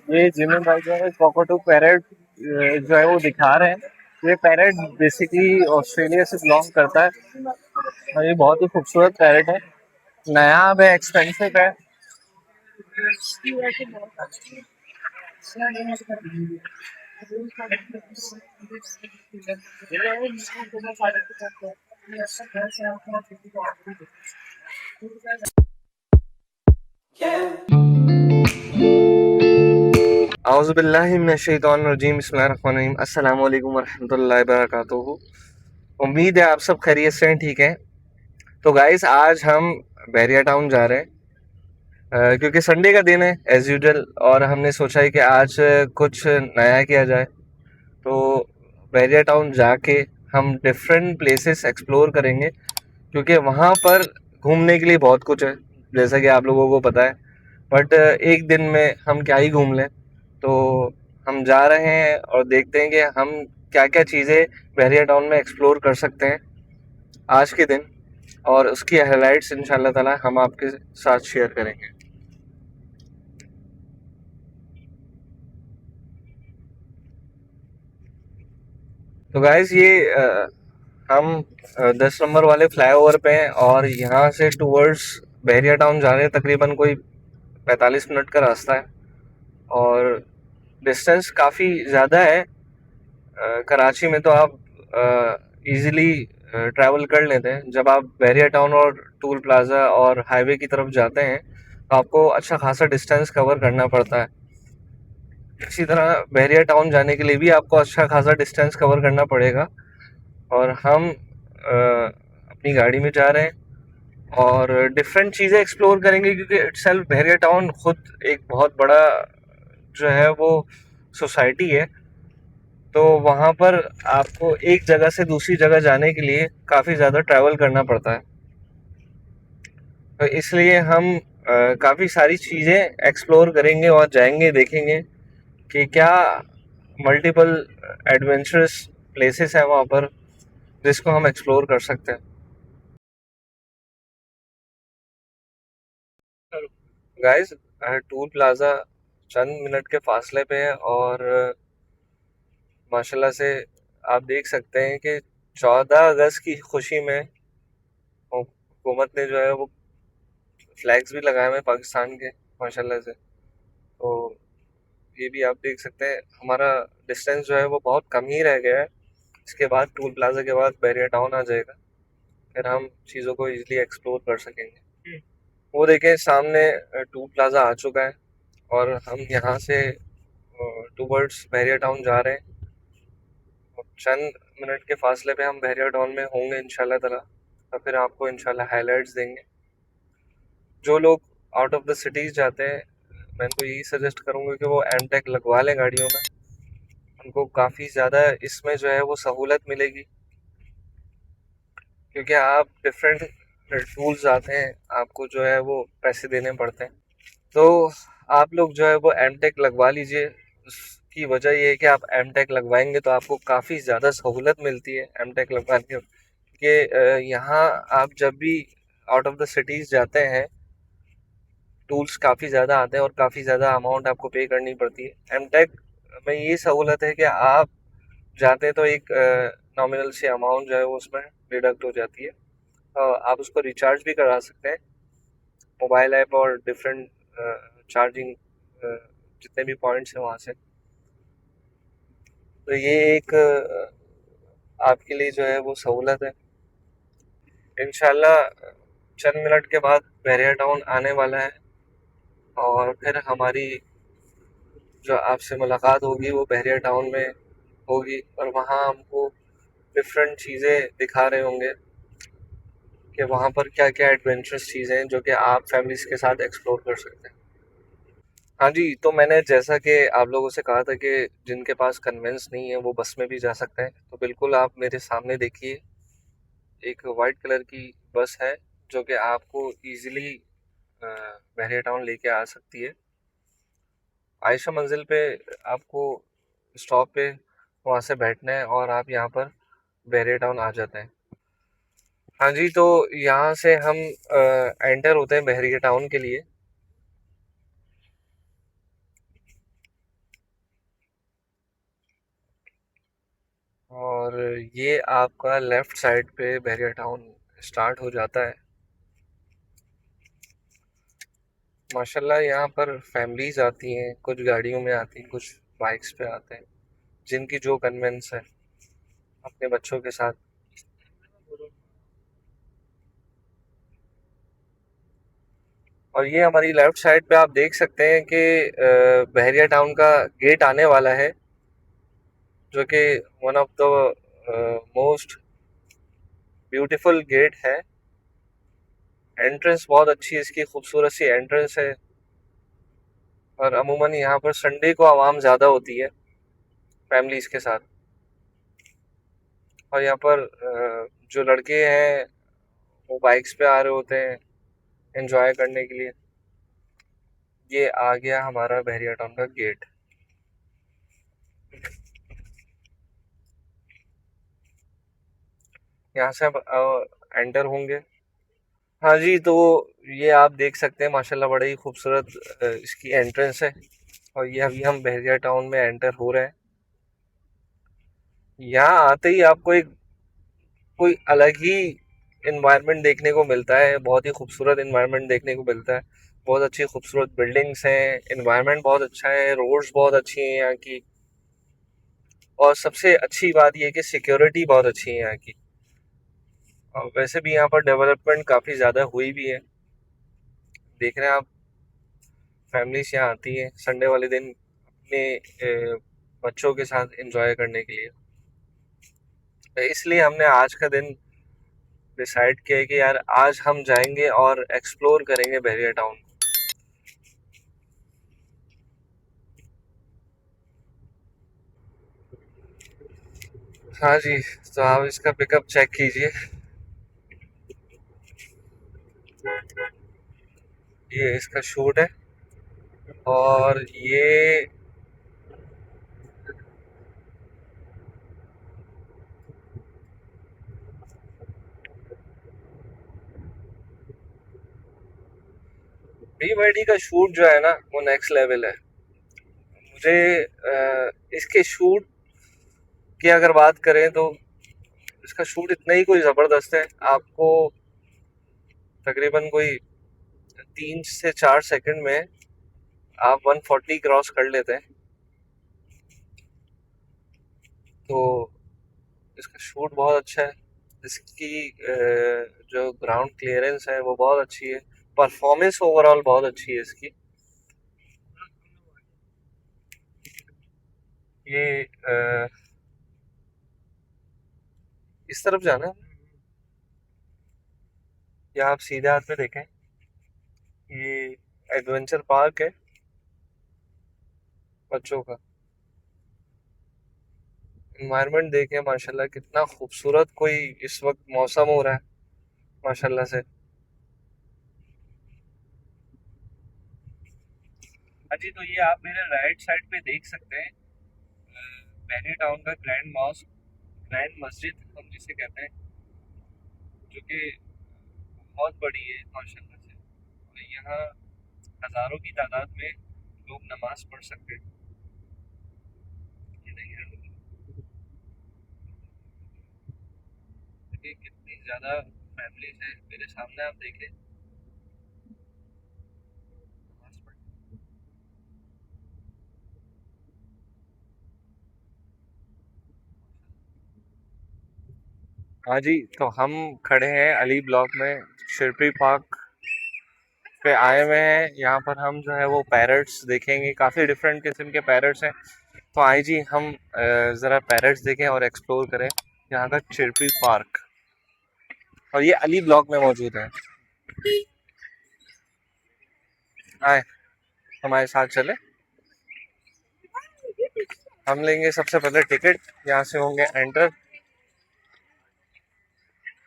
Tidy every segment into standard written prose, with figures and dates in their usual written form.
ये जिमिन भाई जो है कोकोटू पैरेट जो है वो दिखा रहे हैं। ये पैरेट बेसिकली ऑस्ट्रेलिया से बिलोंग करता है और ये बहुत ही खूबसूरत पैरेट है। नायाब है, एक्सपेंसिव है। औज़ुबिल्लाहिमिनश्शैतानिर्रजीम बिस्मिल्लाहिर्रहमानिर्रहीम अस्सलामु अलैकुम वरहमतुल्लाहि वबरकातुहू। उम्मीद है आप सब खैरियत से हैं, ठीक हैं। तो गाइस आज हम बैरिया टाउन जा रहे हैं क्योंकि संडे का दिन है एज यूजुअल, और हमने सोचा है कि आज कुछ नया किया जाए। तो बैरिया टाउन जाके हम डिफरेंट प्लेसेस एक्सप्लोर करेंगे क्योंकि वहाँ पर घूमने के लिए बहुत कुछ है, जैसा कि आप लोगों को पता है। बट एक दिन में हम क्या ही घूम लें। तो हम जा रहे हैं और देखते हैं कि हम क्या क्या चीज़ें बैरिया टाउन में एक्सप्लोर कर सकते हैं आज के दिन, और उसकी हाइलाइट्स इंशाल्लाह ताला हम आपके साथ शेयर करेंगे। तो गाइस ये हम 10 नंबर वाले फ्लाईओवर पे हैं और यहाँ से टूवर्ड्स बहरिया टाउन जा रहे हैं। तकरीबन कोई 45 मिनट का रास्ता है और डिस्टेंस काफ़ी ज़्यादा है। कराची में तो आप इजीली ट्रैवल कर लेते हैं। जब आप बहरिया टाउन और टूल प्लाज़ा और हाईवे की तरफ जाते हैं तो आपको अच्छा खासा डिस्टेंस कवर करना पड़ता है। इसी तरह बहरिया टाउन जाने के लिए भी आपको अच्छा खासा डिस्टेंस कवर करना पड़ेगा। और हम अपनी गाड़ी में जा रहे हैं और डिफरेंट चीज़ें एक्सप्लोर करेंगे क्योंकि इटसेल्फ बहरिया टाउन खुद एक बहुत बड़ा जो है वो सोसाइटी है। तो वहाँ पर आपको एक जगह से दूसरी जगह जाने के लिए काफ़ी ज़्यादा ट्रैवल करना पड़ता है। तो इसलिए हम काफ़ी सारी चीज़ें एक्सप्लोर करेंगे और जाएंगे, देखेंगे कि क्या मल्टीपल एडवेंचरस प्लेसेस हैं वहाँ पर जिसको हम एक्सप्लोर कर सकते हैं। गाइस टूल प्लाज़ा चंद मिनट के फासले पे है और माशाल्लाह से आप देख सकते हैं कि 14 अगस्त की खुशी में हुकूमत ने जो है वो फ्लैग्स भी लगाए हुए हैं पाकिस्तान के, माशाल्लाह से। तो ये भी आप देख सकते हैं। हमारा डिस्टेंस जो है वो बहुत कम ही रह गया है। इसके बाद टूल प्लाज़ा के बाद बैरिया टाउन आ जाएगा, फिर हम चीज़ों को इजीली एक्सप्लोर कर सकेंगे। वो देखें सामने टूल प्लाज़ा आ चुका है और हम यहाँ से टूवर्ड्स बैरिया टाउन जा रहे हैं। चंद मिनट के फासले पे हम बहरिया टाउन में होंगे इंशाल्लाह ताला, और फिर आपको इंशाल्लाह हाइलाइट्स देंगे। जो लोग आउट ऑफ द सिटीज़ जाते हैं मैं उनको यही सजेस्ट करूँगा कि वो एम टेक लगवा लें गाड़ियों में। उनको काफ़ी ज़्यादा इसमें जो है वो सहूलत मिलेगी क्योंकि आप डिफरेंट टूल्स आते हैं, आपको जो है वो पैसे देने पड़ते हैं। तो आप लोग जो है वो एम टेक लगवा लीजिए। उसकी वजह ये है कि आप एम टेक लगवाएंगे तो आपको काफ़ी ज़्यादा सहूलत मिलती है एम टेक लगवाने के। यहाँ आप जब भी आउट ऑफ द सिटीज़ जाते हैं टूल्स काफ़ी ज़्यादा आते हैं और काफ़ी ज़्यादा अमाउंट आपको पे करनी पड़ती है। एम टेक में ये सहूलत है कि आप जाते हैं तो एक नॉमिनल सी अमाउंट जो है वो उसमें डिडक्ट हो जाती है। आप उसको रिचार्ज भी करा सकते हैं मोबाइल ऐप और डिफरेंट चार्जिंग जितने भी पॉइंट्स हैं वहाँ से। तो ये एक आपके लिए जो है वो सहूलत है। इंशाल्लाह चंद मिनट के बाद बहरिया टाउन आने वाला है और फिर हमारी जो आपसे मुलाकात होगी वो बहरिया टाउन में होगी और वहाँ हमको डिफरेंट चीज़ें दिखा रहे होंगे कि वहाँ पर क्या क्या एडवेंचरस चीज़ें हैं जो कि आप फैमिलीज के साथ एक्सप्लोर कर सकते हैं। हाँ जी, तो मैंने जैसा कि आप लोगों से कहा था कि जिनके पास कन्वेंस नहीं है वो बस में भी जा सकते हैं, तो बिल्कुल आप मेरे सामने देखिए एक वाइट कलर की बस है जो कि आपको इजीली बहरिया टाउन लेके आ सकती है। आयशा मंजिल पे आपको स्टॉप पे वहाँ से बैठना है और आप यहाँ पर बहरिया टाउन आ जाते हैं। हाँ जी, तो यहाँ से हम एंटर होते हैं बहरिया टाउन के लिए। और ये आपका लेफ्ट साइड पे बैरियर टाउन स्टार्ट हो जाता है। माशाल्लाह यहाँ पर फैमिलीज आती हैं, कुछ गाड़ियों में आती हैं, कुछ बाइक्स पे आते हैं, जिनकी जो कन्वेंस है अपने बच्चों के साथ। और ये हमारी लेफ्ट साइड पे आप देख सकते हैं कि बहरिया टाउन का गेट आने वाला है, जो कि one of the most beautiful gate है। एंट्रेंस बहुत अच्छी है, इसकी खूबसूरत सी एंट्रेंस है। और अमूमन यहाँ पर संडे को आवाम ज़्यादा होती है फैमिलीज के साथ। और यहाँ पर जो लड़के हैं वो बाइक्स पे आ रहे होते हैं एंजॉय करने के लिए। ये आ गया हमारा बहरिया टाउन का गेट। यहाँ से हम एंटर होंगे। हाँ जी, तो ये आप देख सकते हैं माशाल्लाह बड़ा ही खूबसूरत इसकी एंट्रेंस है। और ये अभी हम बहरिया टाउन में एंटर हो रहे हैं। यहाँ आते ही आपको एक कोई अलग ही इन्वायरमेंट देखने को मिलता है, बहुत ही खूबसूरत इन्वायरमेंट देखने को मिलता है। बहुत अच्छी खूबसूरत बिल्डिंग्स हैं, इन्वायरमेंट बहुत अच्छा है, रोड्स बहुत अच्छी हैं यहाँ की। और सबसे अच्छी बात यह है कि सिक्योरिटी बहुत अच्छी है यहाँ की। और वैसे भी यहाँ पर डेवलपमेंट काफ़ी ज़्यादा हुई भी है। देख रहे हैं आप, फैमिलीज यहाँ आती हैं संडे वाले दिन अपने बच्चों के साथ एंजॉय करने के लिए। तो इसलिए हमने आज का दिन डिसाइड किया है कि यार आज हम जाएंगे और एक्सप्लोर करेंगे बहरिया टाउन। हाँ जी, तो आप इसका पिकअप चेक कीजिए। ये इसका शूट है। और ये BYD का शूट जो है ना वो नेक्स्ट लेवल है। मुझे इसके शूट की अगर बात करें तो इसका शूट इतना ही कोई ज़बरदस्त है। आपको तकरीबन कोई 3 से 4 सेकंड में आप 140 क्रॉस कर लेते हैं। तो इसका शूट बहुत अच्छा है। इसकी जो ग्राउंड क्लियरेंस है वो बहुत अच्छी है। परफॉर्मेंस ओवरऑल बहुत अच्छी है इसकी। ये इस तरफ जाना है, या आप सीधे हाथ में देखें, ये एडवेंचर पार्क है बच्चों का। इन्वायरमेंट देखें माशाल्लाह कितना खूबसूरत कोई इस वक्त मौसम हो रहा है माशाल्लाह से। अच्छा, तो ये आप मेरे राइट साइड पे देख सकते हैं बैनी टाउन का ग्रैंड मॉस्क, ग्रैंड मस्जिद हम जिसे कहते हैं, जो कि बहुत बड़ी है माशाल्लाह से। और यहाँ हजारों की तादाद में लोग नमाज पढ़ सकते हैं। ये देखिए, देखिए कितनी ज्यादा फैमिलीज हैं मेरे सामने, आप देख लें नमाज पढ़। हाँ जी, तो हम खड़े हैं अली ब्लॉक में, शिरपी पार्क पे आए हुए हैं। यहाँ पर हम जो है वो पैरट्स देखेंगे, काफ़ी डिफरेंट किस्म के पैरट्स हैं। तो आइए जी हम ज़रा पैरट्स देखें और एक्सप्लोर करें यहाँ का शिरपी पार्क। और ये अली ब्लॉक में मौजूद है। आए हमारे साथ चले। हम लेंगे सबसे पहले टिकट, यहाँ से होंगे एंटर।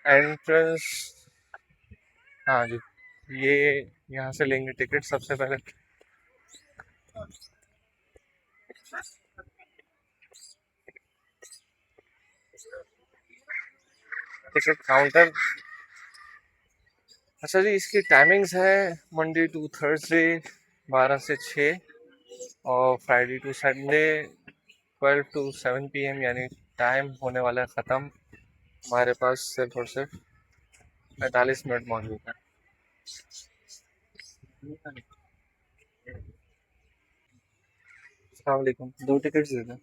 एंट्रेंस, हाँ जी, ये यहाँ से लेंगे टिकट सबसे पहले। Ticket counter. अच्छा जी, इसकी टाइमिंग्स है मंडे टू थर्सडे 12 से 6, और Friday to Sunday 12 to 7 PM, यानी टाइम होने वाला है ख़त्म। हमारे पास सिर्फ और सिर्फ 45 मिनट मौजूद है। अस्सलाम वालेकुम, 2 टिकट्स दे दें।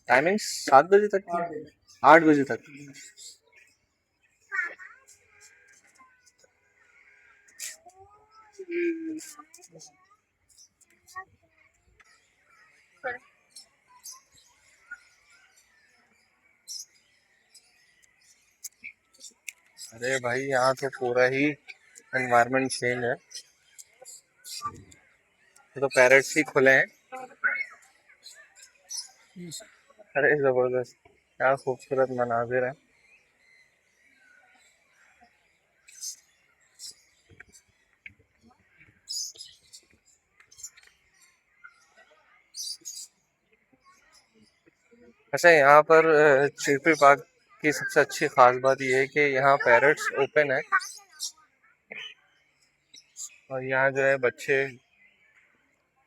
टाइमिंग 7 बजे तक की, 8 बजे तक। अरे भाई यहाँ तो पूरा ही एनवायरनमेंट चेंज है। ये तो पैरट्स ही खुले हैं। अरे जबरदस्त, क्या खूबसूरत मनाजिर है। अच्छा, यहाँ पर चिड़पी पार्क की सबसे अच्छी खास बात यह है कि यहाँ पैरट्स ओपन है, और यहाँ जो है बच्चे,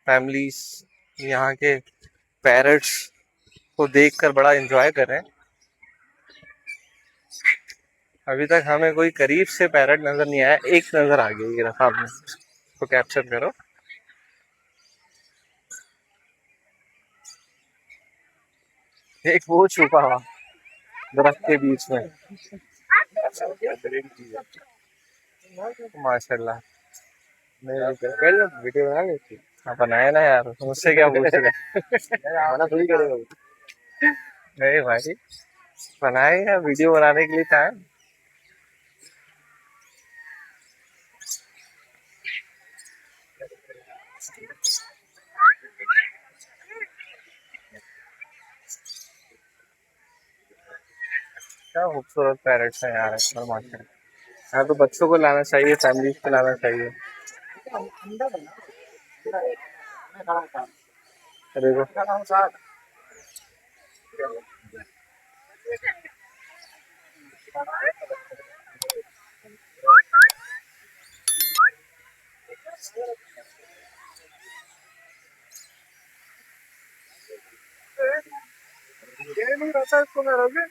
फैमिलीज यहाँ के पैरट्स को देखकर बड़ा एंजॉय कर रहे हैं। अभी तक हमें कोई करीब से पैरट नजर नहीं आया, एक नजर आ गया, ये रहा, आपने इसको कैप्चर करो। एक वो छुपा हुआ दरख्त के बीच में, माशाल्लाह। नहीं, वीडियो बना लेती। हाँ, बनाए ना यार, मुझसे क्या पूछ रहे? मना थोड़ी करेगा वो। नहीं भाई, बनाए या वीडियो बनाने के लिए टाइम। क्या खूबसूरत पैरट्स हैं यार, और माशाल्लाह। हाँ, तो बच्चों को लाना चाहिए, फैमिली को लाना चाहिए। देखो, ये नहीं रहता इसको मैं रखे।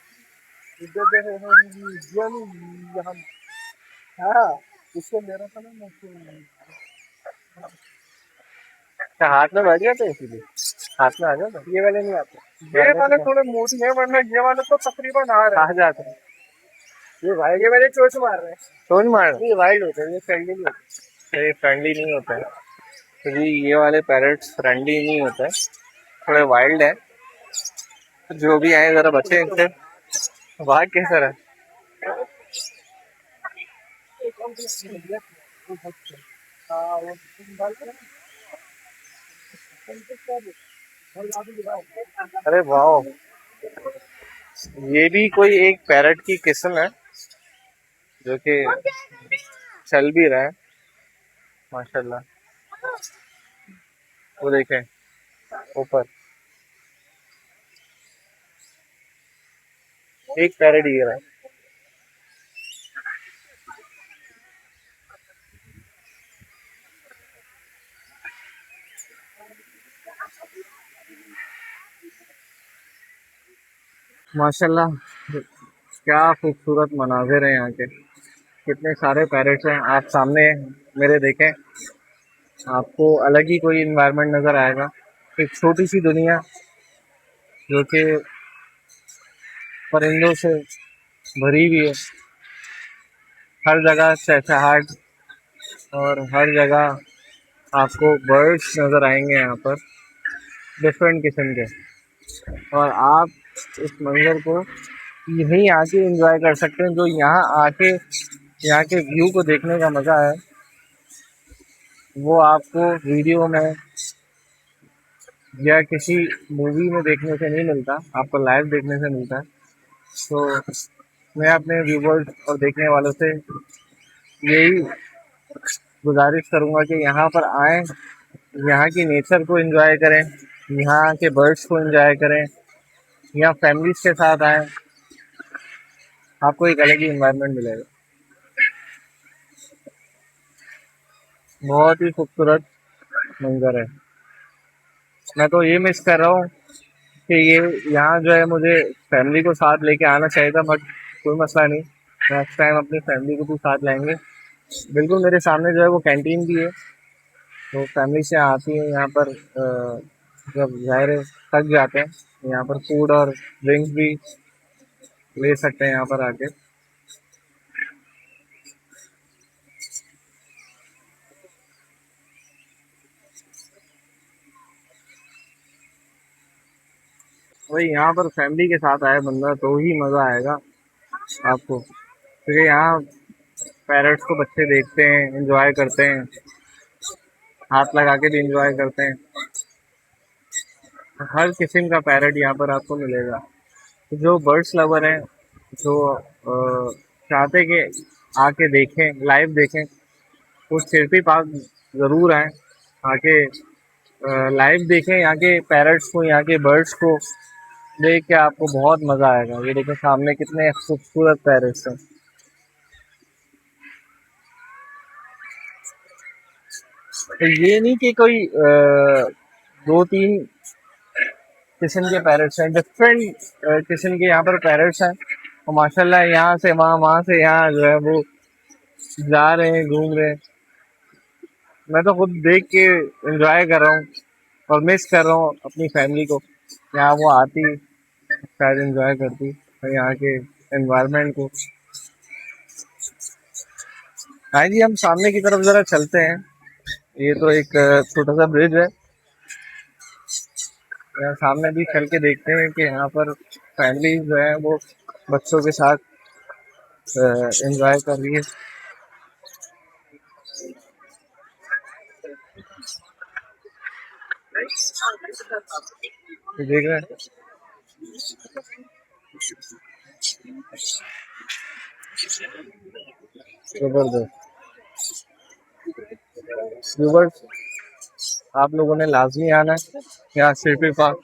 हाँ, उसको ले रहा था ना मैं क्या हाथ में बैठ गया था, इसीलिए हाथ में आ जाता। ये वाले नहीं आते, ये वाले थोड़े मोटी है, वरना ये वाले तो तकरीबन आ जाते हैं। ये वाले चोच मार रहे हैं। चोच मार रहे हैं, ये वाइल्ड होते हैं, ये फ्रेंडली नहीं होते। ये फ्रेंडली नहीं होता है, तो जी ये वाले पैरट्स फ्रेंडली नहीं होते हैं, थोड़े वाइल्ड है। जो भी आए जरा बचे इनसे। भाग कैसा रहा? अरे वाह, ये भी कोई एक पैरट की किस्म है जो कि चल भी रहा है, माशाल्लाह। वो देखें ऊपर, एक पैरट ही रहा है। माशाल्लाह, क्या खूबसूरत मनाजिर है यहाँ के। कितने सारे पैरट्स हैं, आप सामने मेरे देखें, आपको अलग ही कोई इन्वायरमेंट नज़र आएगा। एक छोटी सी दुनिया जो कि परिंदों से भरी हुई है। हर जगह चहचहाट, और हर जगह आपको बर्ड्स नज़र आएंगे यहाँ पर, डिफरेंट किस्म के। और आप इस मंजर को यहीं आके एंजॉय कर सकते हैं। जो यहाँ आके यहाँ के व्यू को देखने का मज़ा है, वो आपको वीडियो में या किसी मूवी में देखने से नहीं मिलता, आपको लाइव देखने से मिलता है। तो मैं अपने व्यूवर्स और देखने वालों से यही गुजारिश करूँगा कि यहाँ पर आएँ, यहाँ की नेचर को एंजॉय करें, यहाँ के बर्ड्स को एंजॉय करें, यहाँ फैमिलीज के साथ आएँ, आपको एक अलग ही इन्वायरमेंट मिलेगा। बहुत ही खूबसूरत मंजर है। मैं तो ये मिस कर रहा हूँ कि ये यहाँ जो है मुझे फैमिली को साथ लेके आना चाहिए था, बट कोई मसला नहीं, नेक्स्ट टाइम अपनी फैमिली को भी साथ लाएंगे। बिल्कुल मेरे सामने जो है वो कैंटीन भी है, तो फैमिली से आती है यहाँ पर जब ज़ाहिर है थक जाते हैं यहाँ पर फूड और ड्रिंक्स भी ले सकते हैं यहाँ पर आके। वही यहाँ पर फैमिली के साथ आए बंदा तो ही मज़ा आएगा आपको, क्योंकि यहाँ पेरेंट्स को बच्चे देखते हैं, एंजॉय करते हैं, हाथ लगा के भी एंजॉय करते हैं। हर किस्म का पैरट यहाँ पर आपको मिलेगा। तो जो बर्ड्स लवर हैं, जो चाहते कि आके देखें, लाइव देखें, वो चिरपी पार्क ज़रूर आए, आके लाइव देखें यहाँ के पैरट्स को, यहाँ के बर्ड्स को देख के आपको बहुत मज़ा आएगा। ये देखें सामने कितने खूबसूरत पैरट्स हैं। तो ये नहीं कि कोई दो तीन किस्म के पैरट्स हैं, डिफरेंट किस्म के यहाँ पर पैरट्स हैं, और माशाल्लाह यहाँ से वहाँ, वहाँ से यहाँ जो है वो जा रहे हैं, घूम रहे हैं। मैं तो खुद देख के एंजॉय कर रहा हूँ और मिस कर रहा हूँ अपनी फैमिली को। यहाँ वो आती शायद एंजॉय करती और यहाँ के एनवायरनमेंट को। हाँ जी, हम सामने की तरफ ज़रा चलते हैं। ये तो एक छोटा सा ब्रिज है, यहाँ सामने भी चल के देखते हैं कि यहाँ पर फैमिली जो है वो बच्चों के साथ एंजॉय कर रही है। ये देख रहे हैं, जबरदस्त। व्यूवर्स, आप लोगों ने लाजमी आना है यहाँ सिटी पार्क,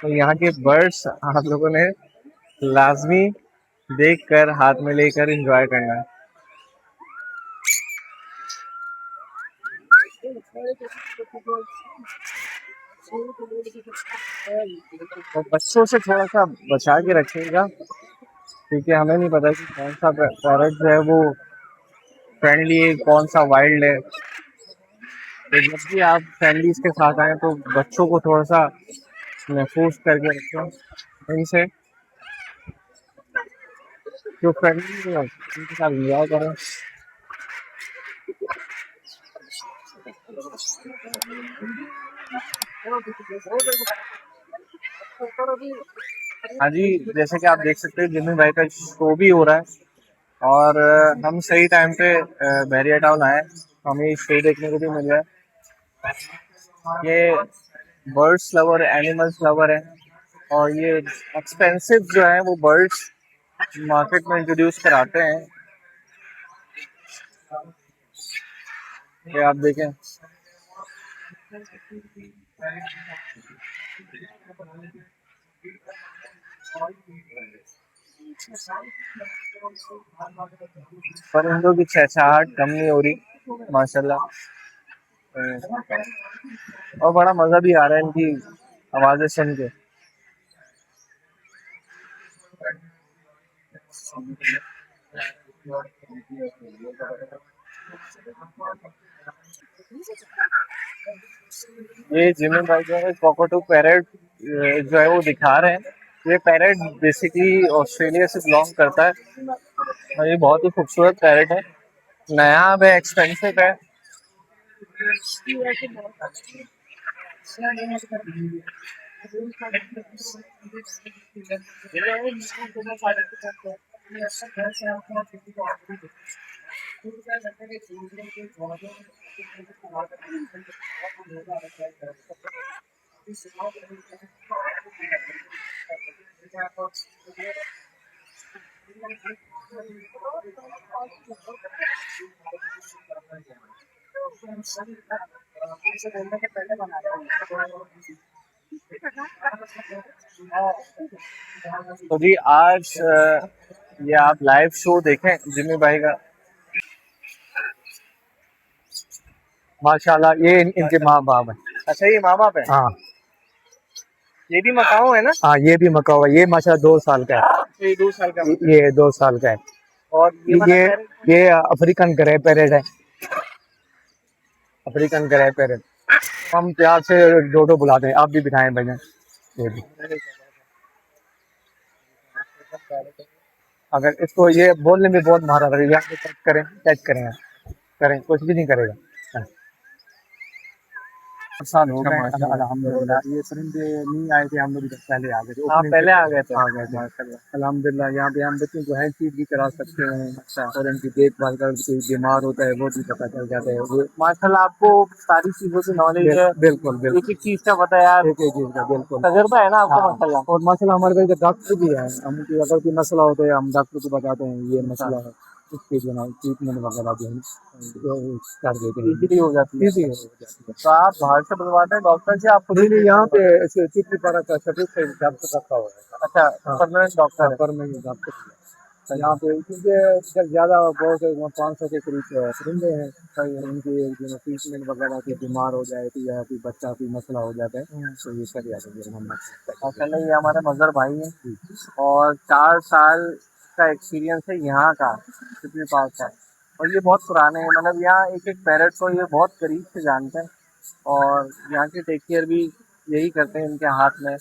तो यहाँ के बर्ड्स आप लोगों ने लाजमी देख कर हाथ में लेकर एंजॉय करना है। और बच्चों से थोड़ा सा बचा के रखिएगा, क्योंकि हमें नहीं पता कि कौन सा पैरट जो है वो फ्रेंडली है, कौन सा वाइल्ड है। तो जब भी आप फैमिलीज के साथ आए तो बच्चों को थोड़ा सा महफूज करके रखें इनसे, जो फ्रेंडली है उनके साथ एंजॉय करें। हाँ जी, जैसे कि आप देख सकते हैं जिम्मी भाई का शो भी हो रहा है, और हम सही टाइम पे बैरिया टाउन आए, हमें शो देखने को भी मिल रहा है। ये बर्ड्स लवर, एनिमल्स लवर है, और ये एक्सपेंसिव जो है वो बर्ड्स मार्केट में इंट्रोड्यूस कराते हैं। ये आप देखें, परिंदों की चहचहाहट कम नहीं हो रही माशाल्लाह, और बड़ा मजा भी आ रहा है इनकी आवाजें सुन के। ये जिम्मी भाई जो है कॉकटू पैरेट जो है वो दिखा रहे हैं। ये पैरेट बेसिकली ऑस्ट्रेलिया से बिलोंग करता है, और ये बहुत ही खूबसूरत पैरेट है, नायाब है, एक्सपेंसिव है। तो जी आज ये आप लाइव शो देखें जिम्मी भाई का, माशाल्लाह। ये इनके माँ बाप है। अच्छा, ये माँ बाप है। हाँ, ये भी मकाओ है ना? हाँ ये भी मकाओ है, ये माशाल्लाह 2 साल का है। ये 2 साल का ये 2 साल का है। और ये वाला ये पैरेट ये अफ्रीकन ग्रे पैरेट है, अफ्रीकन ग्रे पैरेट। हम प्यार से डोडो बुलाते हैं, आप भी बिठाएं भैया। ये भी अगर इसको, ये बोलने में बहुत महारत है, यहाँ पे टच करें करें, कुछ भी नहीं करेगा। हाँ। साल हो गए अल्हम्दुलिल्लाह। ये परिंदे नहीं आए थे, हम लोग इधर पहले आ गए थे। आप पहले आ गए थे? आ गए थे अल्हम्दुलिल्लाह। यहाँ पे हम बच्चों को हेल्थ चीज भी करा सकते हैं। अच्छा। और उनकी देखभाल कर, कोई बीमार होता है वो भी पता चल जाता है। वो माशाल्लाह आपको सारी चीजों की नॉलेज है, बिल्कुल बिल्कुल, एक एक चीज का पता है यार, एक एक चीज का बिल्कुल तजुर्बा है ना आपको हाँ। माशाल्लाह। और माशाल्लाह हमारे घर के डॉक्टर भी हैं, हम अगर कोई मसला होता है हम डॉक्टर को बताते हैं ये मसला है, उसके जो है ट्रीटमेंट वगैरह भी हम कर देते हैं, इजीली हो जाती है। इजी हो जाती है। तो आप बाहर से बुलवाते हैं डॉक्टर से? आप खुद नहीं नहीं, यहाँ पे ऐसे चिट्ठीपाड़ा का सर्टिफिकेट डॉक्टर रखा हुआ है। अच्छा, हाँ। परमानेंट डॉक्टर है। पर में डॉक्टर यहाँ पे, क्योंकि इधर ज़्यादा बहुत 500 के करीब परिंदे हैं, उनकी जो ट्रीटमेंट वगैरह के बीमार हो जाए तो या कोई बच्चा कोई मसला हो जाता है तो ये कर जाते हैं। माशाल्लाह ये हमारे मजहर भाई हैं और 4 साल का एक्सपीरियंस है यहाँ का, चिपली पार्क का। और ये बहुत पुराने हैं, मतलब यहाँ एक एक पैरट को ये बहुत करीब से जानते हैं और यहाँ की टेक केयर भी यही करते हैं इनके हाथ में।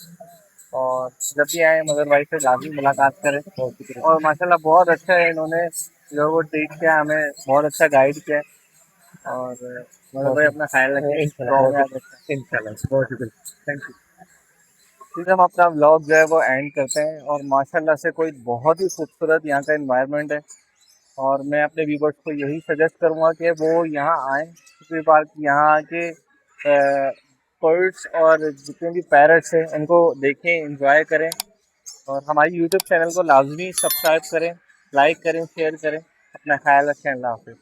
और जब भी आए मदर भाई से लाजमी मुलाकात करें। और माशाल्लाह बहुत अच्छा है, इन्होंने लोगों को ट्रीट किया, हमें बहुत अच्छा गाइड किया। और मदर भाई अपना ख्याल रखें, इंशाल्लाह बहुत शुक्रिया, थैंक यू। फिर हम अपना व्लॉग जो है वो एंड करते हैं। और माशाल्लाह से कोई बहुत ही खूबसूरत यहाँ का इन्वायरमेंट है और मैं अपने व्यूवर्स को यही सजेस्ट करूँगा कि वो यहाँ आएँ चिपली पार्क। यहाँ के बर्ड्स और जितने भी पैरट्स हैं उनको देखें, एंजॉय करें। और हमारी यूट्यूब चैनल को लाजमी सब्सक्राइब करें, लाइक करें, शेयर करें। अपना ख्याल रखें। अल्लाह हाफिज़।